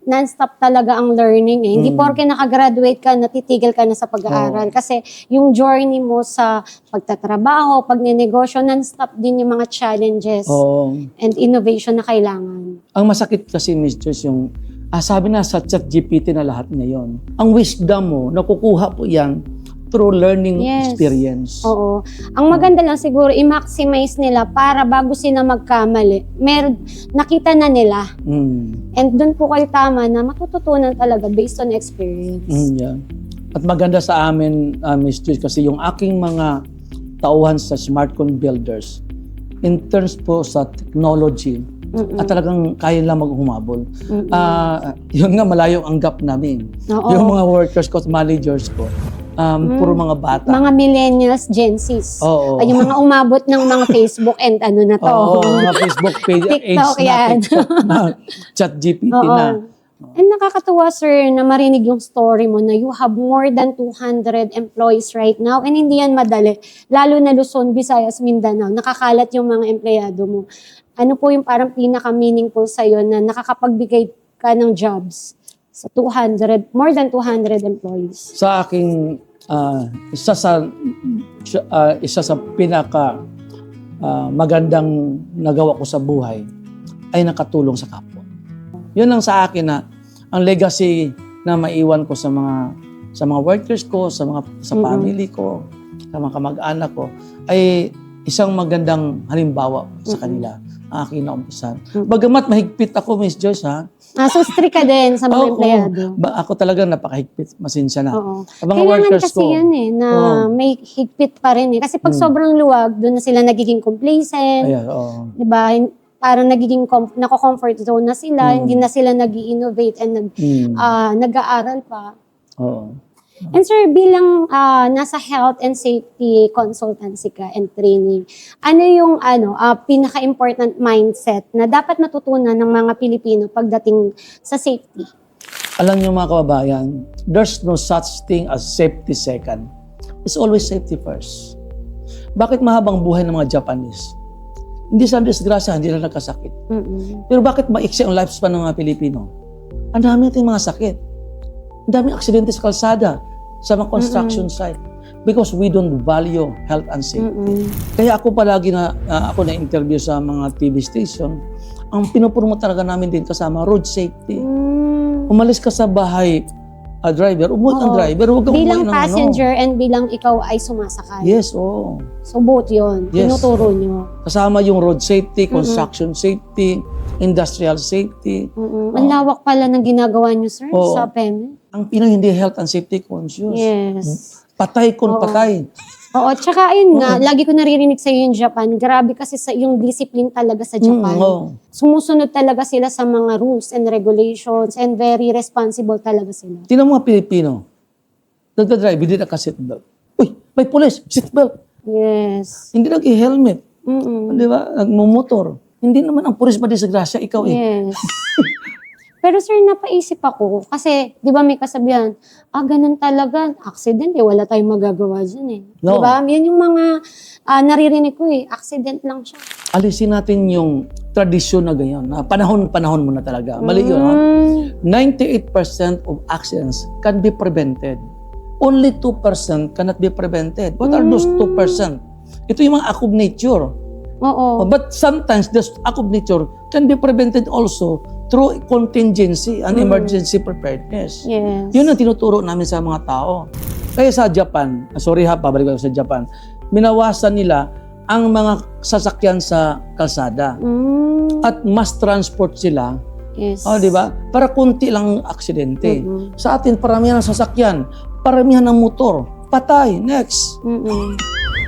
Non-stop talaga ang learning eh. Hindi porke nakagraduate ka, natitigil ka na sa pag-aaral. Kasi yung journey mo sa pagtatrabaho, pagnenegosyo, non-stop din yung mga challenges and innovation na kailangan. Ang masakit kasi, Mistress, yung sabi na sa ChatGPT na lahat ngayon. Ang wisdom mo, nakukuha po yan through learning experience. Oo. Ang maganda lang siguro, i-maximize nila para bago sila magkamali, nakita na nila. And doon po kayo tama na matututunan talaga based on experience. Yeah. At maganda sa amin, Mistress, kasi yung aking mga tauhan sa smartphone builders, in terms po sa technology, at talagang kaya lang maghumabol. Yun nga, malayo ang gap namin. Yung mga workers ko, managers ko, puro mga bata. Mga millennials, Gen Zs. Oo. Yung mga umabot ng mga Facebook and ano na to. Oo, mga Facebook page, TikTok age na, yan. TikTok na, ChatGPT na. And nakakatuwa, sir, na marinig yung story mo na you have more than 200 employees right now. And hindi yan madali. Lalo na Luzon, Visayas, Mindanao. Nakakalat yung mga empleyado mo. Ano po yung parang pinaka-meaningful sa'yo na nakakapagbigay ka ng jobs sa more than 200 employees? Sa aking isa sa pinaka magandang nagawa ko sa buhay ay nakatulong sa kapwa. Yun ang sa akin na ang legacy na maiwan ko sa mga workers ko, sa family ko, sa mga kamag-anak ko ay isang magandang halimbawa sa kanila. Ang aking naumpisan. Bagamat mahigpit ako, Miss Joyce, ha? So strict ka din sa mga empleyado. Ako talaga napakahigpit. Masinsya na. Oo. Ang mga Kailangan workers kasi ko, yan na may higpit pa rin eh. Kasi pag sobrang luwag, doon na sila nagiging complacent. ayan, oo. Diba? Parang nagiging nako-comfort zone na sila, hindi na sila nag-i-innovate and nag-aaral pa. Oo. And sir, bilang nasa health and safety consultancy ka and training, ano yung pinaka-important mindset na dapat matutunan ng mga Pilipino pagdating sa safety? Alam niyo mga kababayan, there's no such thing as safety second. It's always safety first. Bakit mahabang buhay ng mga Japanese? Hindi sa disgrasya, hindi na nagkasakit. Pero bakit maiksi ang lifespan ng mga Pilipino? Ang dami nating mga sakit. Ang daming aksidente sa kalsada, sa mga construction site. Because we don't value health and safety. Kaya ako palagi ako na-interview sa mga TV station, ang pinupromote talaga namin din kasama, road safety. Umalis ka sa bahay, driver, umuwi kang driver, huwag kang umuwi ng bilang passenger and bilang ikaw ay sumasakay. Yes, oo. So both yun, Yes. tinuturo nyo. Kasama yung road safety, construction safety, industrial safety. Ang lawak pala ng ginagawa nyo, sir, Oo. sa PEM. Ang Pinoy hindi health and safety conscious. Yes. Patay kung patay. Oo, tsaka ayun nga, lagi ko naririnig sa yung Japan, grabe kasi sa yung discipline talaga sa Japan. Oo. Sumusunod talaga sila sa mga rules and regulations and very responsible talaga sila. Tingnan mo mga Pilipino, nagdadrive, hindi naka-seatbelt. Uy, may pulis, seatbelt. Yes. Hindi nag-helmet. Di ba? Nagmumotor. Hindi naman ang pulis ba disgrasya, ikaw eh. Yes. Pero sir, napaisip ako, kasi di ba may kasabihan, ganun talaga, accident eh, wala tayong magagawa dyan eh. No. Di ba? Yan yung mga naririnig ko eh, accident lang siya. Alisin natin yung tradisyon na ganyan, na panahon-panahon mo na talaga. Mali yun, ha? 98% of accidents can be prevented. Only 2% cannot be prevented. What are those 2%? Ito yung mga act of nature. Oo. But sometimes this act of nature can be prevented also through contingency and emergency preparedness. Yes. Yun ang tinuturo namin sa mga tao. Kaya sa Japan, pabalik ko sa Japan, minawasan nila ang mga sasakyan sa kalsada. At mass transport sila. Yes. Di ba? Para kunti lang aksidente. Sa atin, paramihan ng sasakyan, paramihan ng motor, patay, next.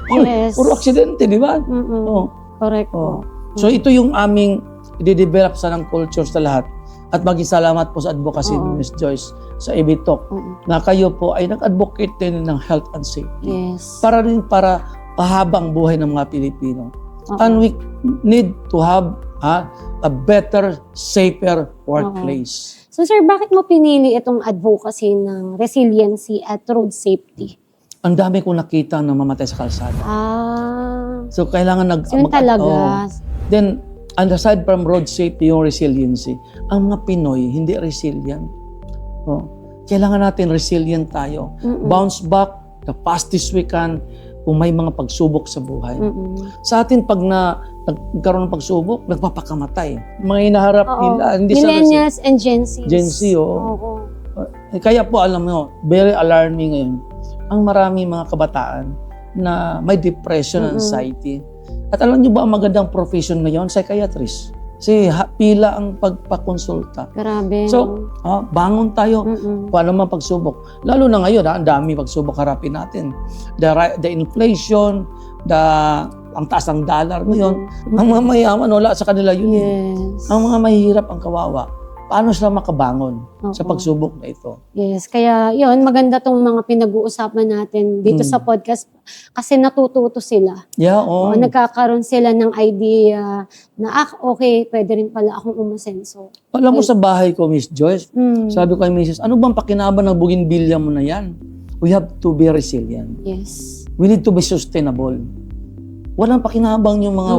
Yes. Puro aksidente, di ba? Oh. Correct Oh. po. So ito yung aming i-develop sa ng culture sa lahat. At mag-salamat po sa advocacy ni Ms. Joyce sa EBTalk na kayo po ay nag-advocate din ng health and safety. Yes. Para pahabang buhay ng mga Pilipino. And we need to have a better, safer workplace. So sir, bakit mo pinili itong advocacy ng resiliency at road safety? Ang dami kong nakita na mamatay sa kalsada. So kailangan Yun talaga. Then, and aside from road safety, yung resiliency, ang mga Pinoy hindi resilient. Kailangan natin resilient tayo. Bounce back the fastest we can kung may mga pagsubok sa buhay. Sa atin, pag nagkaroon ng pagsubok, nagpapakamatay. Mga inaharap nila. Hindi Millennials and Gen Z. Gen Z, Oo. Kaya po, alam mo, very alarming ngayon, ang marami mga kabataan na may depression and anxiety. At alam niyo ba ang magandang profession ngayon? Psychiatrist. Kasi pila ang pagpakonsulta. Grabe. So, bangon tayo. Paano man pagsubok. Lalo na ngayon, ang dami pagsubok harapin natin. The inflation, ang taas ng dollar ngayon. Ang mga mayaman, wala sa kanila yun. Yes. Ang mga mahihirap ang kawawa. paano sila makabangon sa Oo. pagsubok na ito. Yes, kaya yun, maganda tong mga pinag-uusapan natin dito sa podcast kasi natututo sila. Yeah, O, nagkakaroon sila ng idea na, okay, pwede rin pala akong umasenso. Alam mo sa bahay ko, Miss Joyce, Mm. sabi ko kay Mrs., ano bang pakinabang ng bougainvillea mo na yan? We have to be resilient. Yes. We need to be sustainable. Walang pakinabang yung mga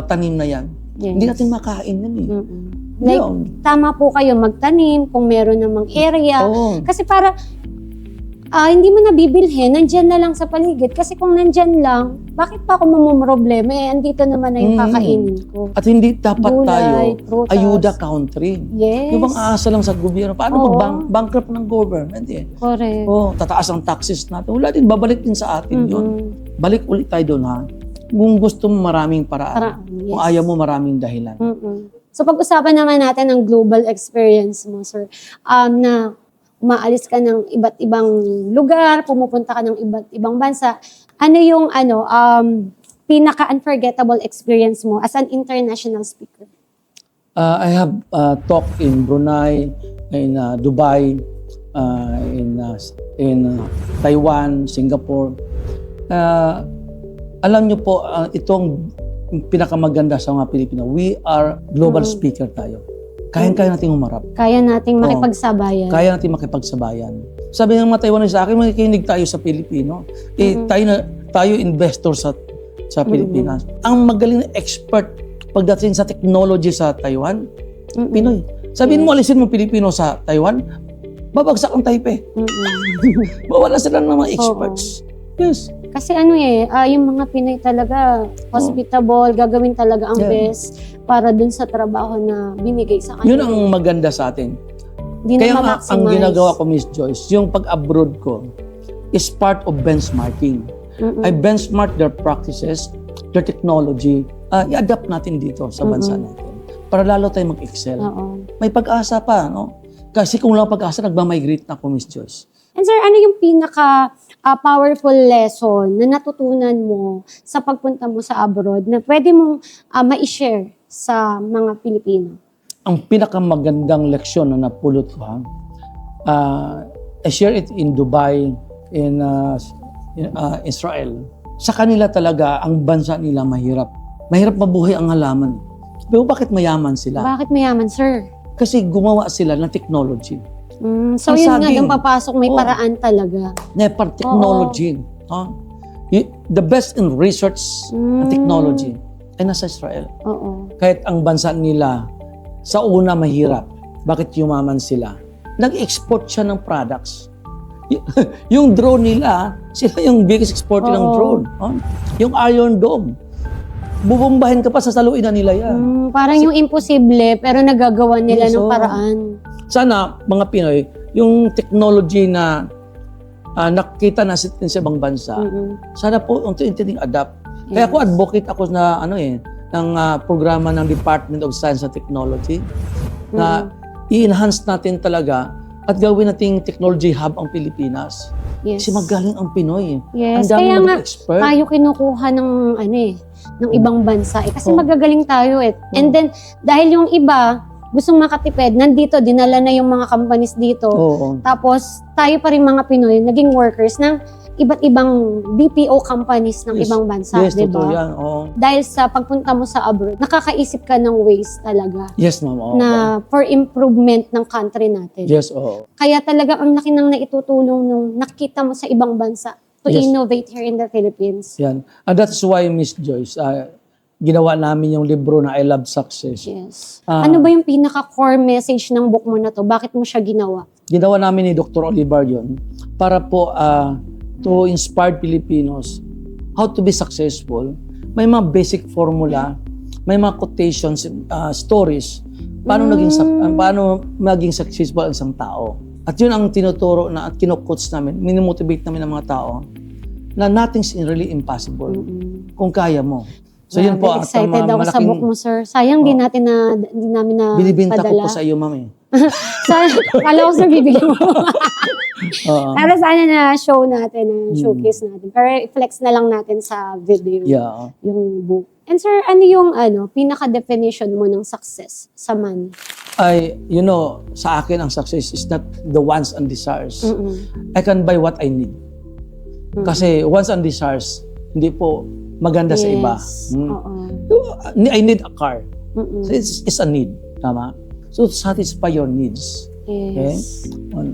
tanim na yan. Yes. Hindi natin makain yan eh. Mm-mm. Like, Yun. tama po kayo magtanim kung meron namang area. Oo. Kasi para hindi mo nabibilhin, nandyan na lang sa paligid. Kasi kung nandyan lang, bakit pa ako mamumroblema? Andito naman na yung kakainin ko. At hindi dapat Gulay, tayo prutas. ayuda country. Yes. Yung bang aasa lang sa gobyerno. Paano Oo. bankrupt ng government eh? Correct. Tataas ang taxes natin. Wala din, babalik din sa atin yun. Mm-mm. Balik ulit tayo doon ha. Kung gusto mo maraming paraan. Kung Yes. ayaw mo maraming dahilan. Mm-mm. So pag-usapan naman natin ang global experience mo, sir. Na umaalis ka ng iba't ibang lugar, pumupunta ka ng iba't ibang bansa. Ano yung pinaka-unforgettable experience mo as an international speaker? I have talked in Brunei, in Dubai, in Taiwan, Singapore. Alam nyo po, itong pinakamaganda sa mga Pilipino. We are global speaker tayo. Kaya nating humarap. Kaya nating makipagsabayan. Kaya natin makipagsabayan. Sabi ng mga Taiwanese sa akin, makikinig tayo sa Pilipino. Tayo investor sa Pilipinas. Ang magaling na expert pagdating sa technology sa Taiwan, Pinoy. Sabihin mo, alisin mo Pilipino sa Taiwan, babagsak ang Taipei. Mawala sila ng mga experts. Yes. Kasi yung mga Pinoy talaga, hospitable, gagawin talaga ang best para dun sa trabaho na binigay sa kanila. Yun ang maganda sa atin. Di Kaya na nga, ma-maximize. ang ginagawa ko, Miss Joyce, yung pag-abroad ko is part of benchmarking. I benchmark their practices, their technology. I-adapt natin dito sa bansa natin para lalo tayo mag-excel. Oo. May pag-asa pa, no? Kasi kung wala pag-asa, nagmamigrate na ako, Miss Joyce. And sir, ano yung pinaka-powerful lesson na natutunan mo sa pagpunta mo sa abroad na pwede mong ma-share sa mga Pilipino? Ang pinakamagandang leksyon na napulot ko, I share it in Dubai, in Israel. Sa kanila talaga, ang bansa nila mahirap. Mahirap mabuhay ang halaman. Pero bakit mayaman sila? Bakit mayaman, sir? Kasi gumawa sila ng technology. So Ang yun nga, saging. yung papasok may paraan talaga. Nepar technology. The best in research and technology ay nasa Israel. Oo. Kahit ang bansa nila sa una mahirap, bakit yumaman sila? Nag-export siya ng products. Yung drone nila, sila yung biggest exporter ng drone. Yung Iron Dome. Bubombahin ka pa, sasaluin na nila yan. Parang yung imposible, pero nagagawa nila ng paraan. Sana, mga Pinoy, yung technology na nakita natin sa ibang bansa, sana po unti-unti adapt. Kaya ako advocate ako na ng programa ng Department of Science and Technology na i-enhance natin talaga at gawin nating technology hub ang Pilipinas. Yes. Kasi magaling ang Pinoy. Yes, Ang dami kaya nga expert. tayo kinukuha ng ng ibang bansa kasi magagaling tayo And then dahil yung iba gustong makatipid, nandito dinala na yung mga companies dito. Oo. Tapos tayo pa rin mga Pinoy naging workers ng iba't ibang BPO companies ng ibang bansa, Yes, di totoo ba? yan. Oo. Dahil sa pagpunta mo sa abroad, nakakaisip ka ng ways talaga Yes, ma'am. Oo. na for improvement ng country natin. Yes, oo. Kaya talaga ang laki ng naitutulong nung nakita mo sa ibang bansa to Yes. innovate here in the Philippines. Yan. And that's why, Miss Joyce, ginawa namin yung libro na I Love Success. Yes. Ano ba yung pinaka-core message ng book mo na to? Bakit mo siya ginawa? Ginawa namin ni Dr. Olivar yun para po to inspire Filipinos how to be successful. May mga basic formula, may mga quotations, stories, paano maging successful ang isang tao. At yun ang tinuturo na at kino-coach namin, minimotivate namin ang mga tao na nothing's really impossible kung kaya mo. So yun po, at ang Excited mga ako sa malaking book mo, sir. Sayang di namin na binibinta ko padala. po sa iyo, ma'am eh. Kala ko, sir, bibigyan mo. Oo. Pero sana na show natin, na showcase natin. Pero i-flex na lang natin sa video Yeah. yung book. And sir, ano yung pinaka-definition mo ng success sa money? sa akin ang success is not the wants and desires. Mm-mm. I can buy what I need. Kasi wants and desires, hindi po maganda sa iba. Yes. Mm. Oo. I need a car. Mm-mm. So it's a need. Tama? So satisfy your needs. Yes.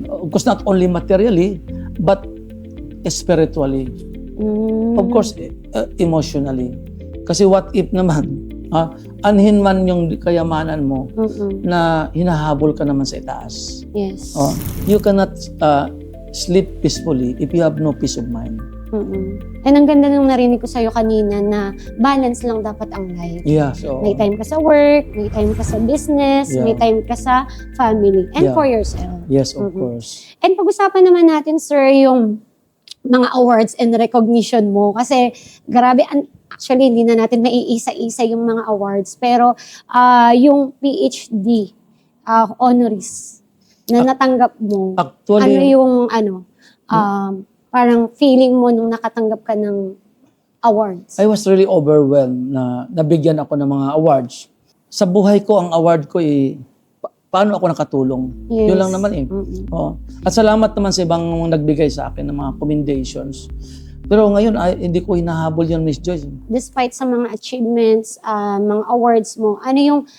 Of course, not only materially, but spiritually. Of course, emotionally. Kasi what if naman, anhin man yung kayamanan mo na hinahabol ka naman sa itaas. Yes. You cannot sleep peacefully if you have no peace of mind. And ang ganda nung narinig ko sa'yo kanina na balance lang dapat ang life. Yeah, so May time ka sa work, may time ka sa business, Yeah. may time ka sa family, and Yeah. for yourself. yes, of course. And pag-usapan naman natin, sir, yung mga awards and recognition mo. Kasi grabe, actually hindi na natin maiisa-isa yung mga awards. Pero yung PhD honoris na natanggap mo, Actually, parang feeling mo nung nakatanggap ka ng awards? I was really overwhelmed na nabigyan ako ng mga awards. Sa buhay ko, ang award ko paano ako nakatulong. Yes. Yun lang naman eh. At salamat naman sa ibang nagbigay sa akin ng mga commendations. Pero ngayon, hindi ko hinahabol yun, Miss Joyce. Despite sa mga achievements, mga awards mo, ano yung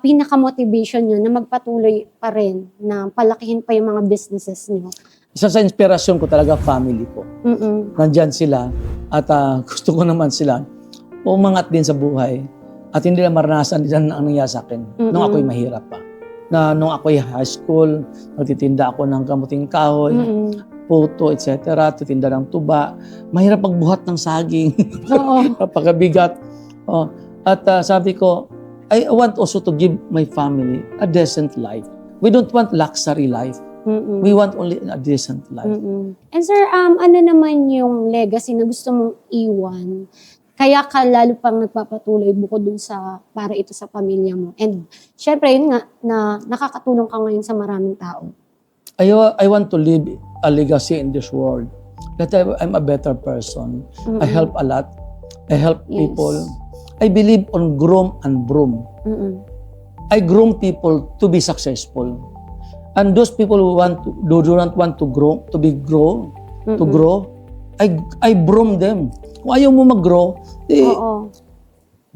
pinaka-motivation nyo na magpatuloy pa rin, na palakihin pa yung mga businesses nyo? Isa sa inspirasyon ko talaga, family ko. Nandyan sila at gusto ko naman sila umangat din sa buhay at hindi na maranasan din ang nangyari sa akin nung ako'y mahirap pa. Nung ako'y high school, nagtitinda ako ng kamuting kahoy, puto, etc. Titinda ng tuba. Mahirap magbuhat ng saging. Oo. Napakabigat. At sabi ko, I want also to give my family a decent life. We don't want luxury life. We want only a decent life. And sir, ano naman yung legacy na gusto mong iwan? Kaya ka lalo pang nagpapatuloy bukod dun sa para ito sa pamilya mo. And syempre, yun nga, na nakakatulong ka ngayon sa maraming tao. I want to leave a legacy in this world. That I'm a better person. I help a lot. I help people. I believe on groom and broom. I groom people to be successful. And those people who do not want to grow, to grow, I broom them. Kung ayaw mo mag-grow,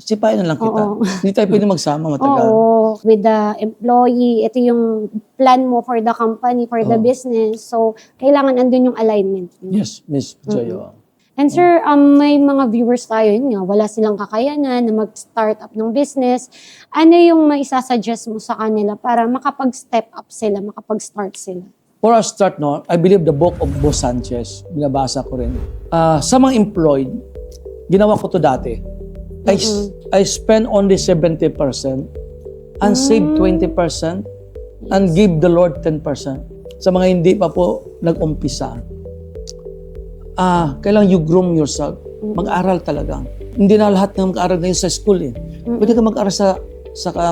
sipain na lang kita. Hindi tayo pwede magsama matagal. Oo. With the employee, ito yung plan mo for the company, for the business. So, kailangan andun yung alignment. Yes, Miss Joy. And sir, may mga viewers tayo, yun nga, wala silang kakayanan na mag-start up ng business. Ano yung maisasuggest mo sa kanila para makapag-step up sila, makapag-start sila? For a start, I believe the book of Boss Sanchez, binabasa ko rin. Sa mga employed, ginawa ko to dati. I spend only 70% and save 20% and give the Lord 10%. Sa mga hindi pa po nag-umpisa, kailangan you groom yourself. Mag-aral talaga. Hindi na lahat ng mag-aral ngayon sa school eh. Pwede ka mag-aral sa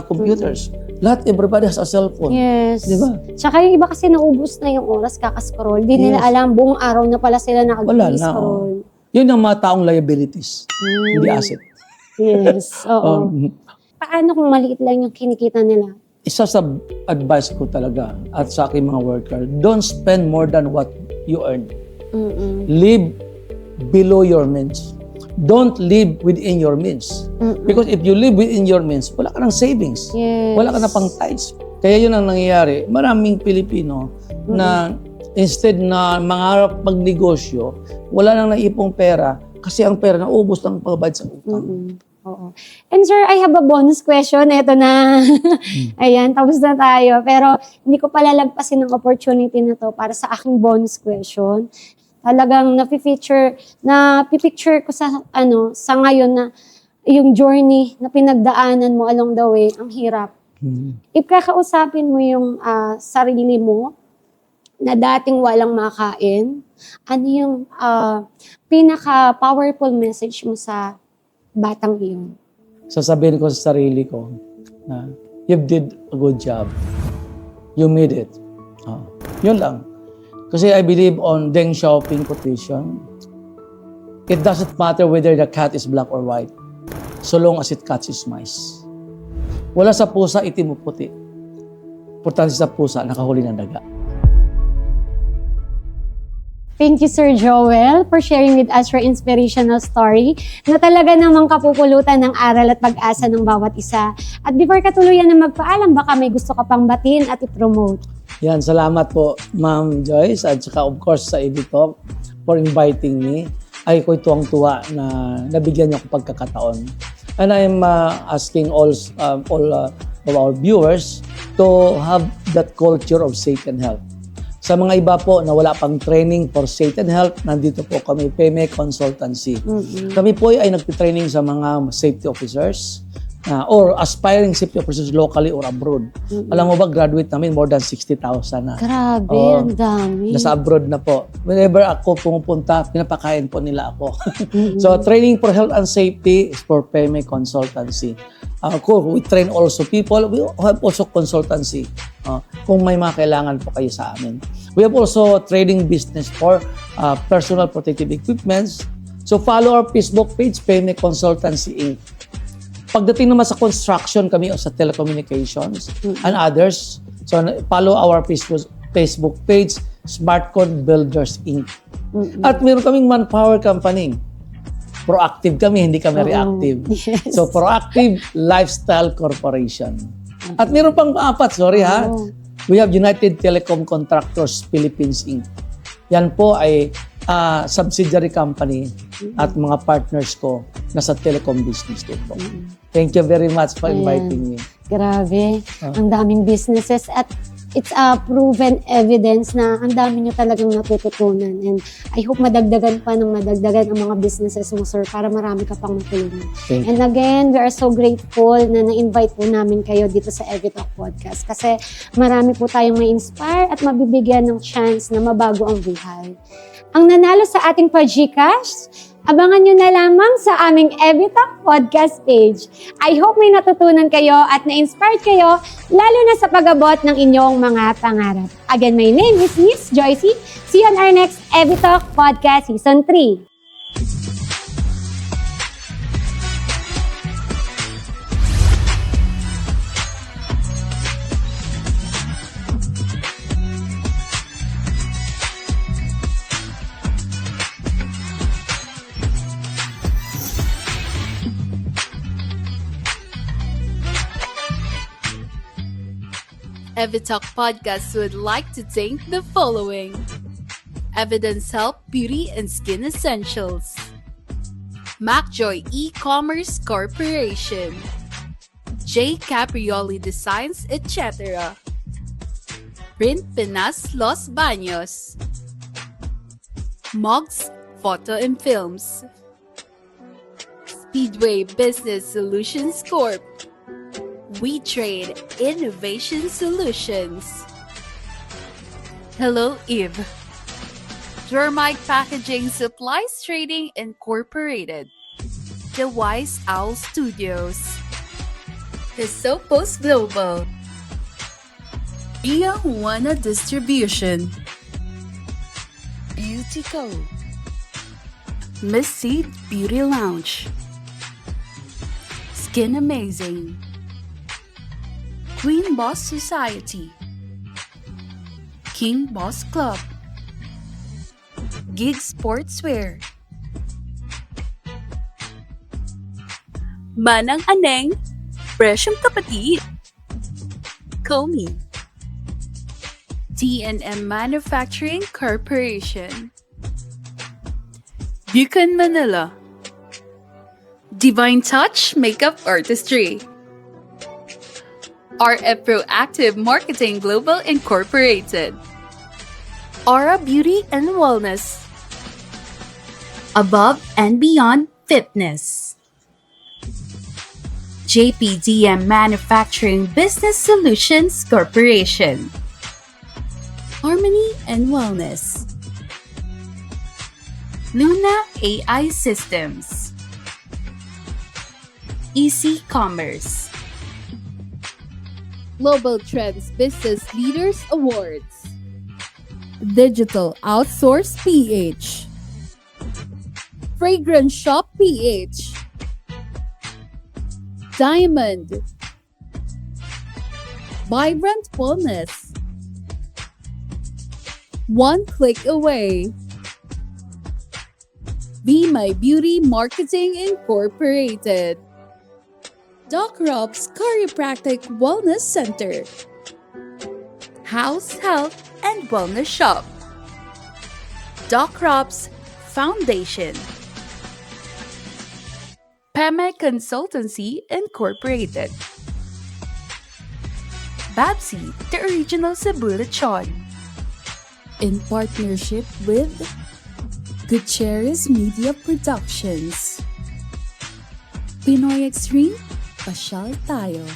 computers. Lahat, everybody has a cellphone. Yes. Di ba? Tsaka yung iba kasi naubos na yung oras kakascroll. Di nila alam, buong araw na pala sila Wala na. nakag-scroll. Yun ang mga taong liabilities. Hindi asset. Yes, oo. Paano kung maliit lang yung kinikita nila? Isa sa advice ko talaga at sa aking mga worker, don't spend more than what you earn. Live below your means. Don't live within your means. Because if you live within your means, wala ka ng savings. Yes. Wala ka na pang tithes. Kaya yun ang nangyayari. Maraming Pilipino na instead na mangarap magnegosyo, wala nang naipong pera kasi ang pera naubos ng pagbayad sa utang. Oo. And sir, I have a bonus question. Ito na. Ayan, tapos na tayo. Pero hindi ko palalagpasin ng opportunity na to para sa aking bonus question. Talagang napipicture ko sa ngayon na yung journey na pinagdaanan mo along the way, ang hirap. If kakausapin mo yung sarili mo na dating walang makain, ano yung pinaka-powerful message mo sa batang iyon? Sasabihin ko sa sarili ko na you did a good job. You made it. Yun lang. Kasi I believe on Deng Xiaoping quotation. It doesn't matter whether the cat is black or white, so long as it catches mice. Wala sa pusa itim o puti. Importante sa pusa, nakahuli ng daga. Thank you, Sir Joel, for sharing with us your inspirational story na talaga namang kapupulutan ng aral at pag-asa ng bawat isa. At before ka tuluyan na magpaalam, baka may gusto ka pang batiin at i-promote. Yan, salamat po, Ma'am Joyce, at saka of course sa Editalk for inviting me. Ay ko'y tuwang-tuwa na nabigyan niyo ako pagkakataon. And I'm asking all of our viewers to have that culture of safe and health. Sa mga iba po na wala pang training for safe and health, nandito po kami, PME Consultancy. Kami po ay nagtitraining sa mga safety officers or aspiring safety officers locally or abroad. Alam mo ba, graduate namin more than 60,000 na. Grabe, Oo. ang dami. Nasa abroad na po. Whenever ako pumupunta, pinapakain po nila ako. So, training for health and safety is for PME Consultancy. Ako, we train also people. We have also consultancy. Kung may mga kailangan po kayo sa amin. We have also trading business for personal protective equipments. So, follow our Facebook page, PME Consultancy Inc. Pagdating naman sa construction kami o sa telecommunications and others, so follow our Facebook page, Smartcon Builders Inc. At meron kaming manpower company. Proactive kami, hindi kami reactive. Yes. So, Proactive Lifestyle Corporation. At meron pang apat, sorry ha. We have United Telecom Contractors Philippines Inc. Yan po ay subsidiary company at mga partners ko na sa telecom business din po. Thank you very much for inviting me. Grabe, ang daming businesses at it's a proven evidence na ang dami nyo talagang natututunan. And I hope madagdagan pa ng madagdagan ang mga businesses mo, sir, para marami ka pang matulungan. And again, we are so grateful na na-invite po namin kayo dito sa Evitalk Podcast kasi marami po tayong ma-inspire at mabibigyan ng chance na mabago ang buhay. Ang nanalo sa ating pa-Gcash, abangan nyo na lamang sa aming Evitalk Podcast page. I hope may natutunan kayo at na-inspired kayo, lalo na sa pag-abot ng inyong mga pangarap. Again, my name is Miss Joycey. See you on our next Evitalk Podcast Season 3. Evitalk Podcast would like to thank the following: Evidence Health Beauty and Skin Essentials, MacJoy E-Commerce Corporation, J. Caprioli Designs, etc., Print Pinas Los Baños, Mugs Photo and Films, Speedway Business Solutions Corp., We Trade Innovation Solutions, Hello Eve, Dermite Packaging Supplies Trading Incorporated, The Wise Owl Studios, Hisopos Global, Ia Juana Distribution, Beauty Co., Miss Seed Beauty Lounge, Skin Amazing, Queen Boss Society, King Boss Club, Gig Sportswear, Manang Aneng, Presyong Kapatid, Komi, T&M Manufacturing Corporation, Buchan Manila, Divine Touch Makeup Artistry, RF Proactive Marketing Global Incorporated, Aura Beauty and Wellness, Above and Beyond Fitness, JPDM Manufacturing Business Solutions Corporation, Harmony and Wellness, Luna AI Systems, EC Commerce, Global Trends Business Leaders Awards, Digital Outsource PH, Fragrance Shop PH, Diamond, Vibrant Wellness. One click away. Be My Beauty Marketing Incorporated. Doc Rob's Chiropractic Wellness Center. House Health and Wellness Shop. Doc Rob's Foundation. Peme Consultancy Incorporated. Babsy, the original Cebu Lechon. In partnership with Gutierrez Media Productions. Pinoy Extreme, pasyal tayo.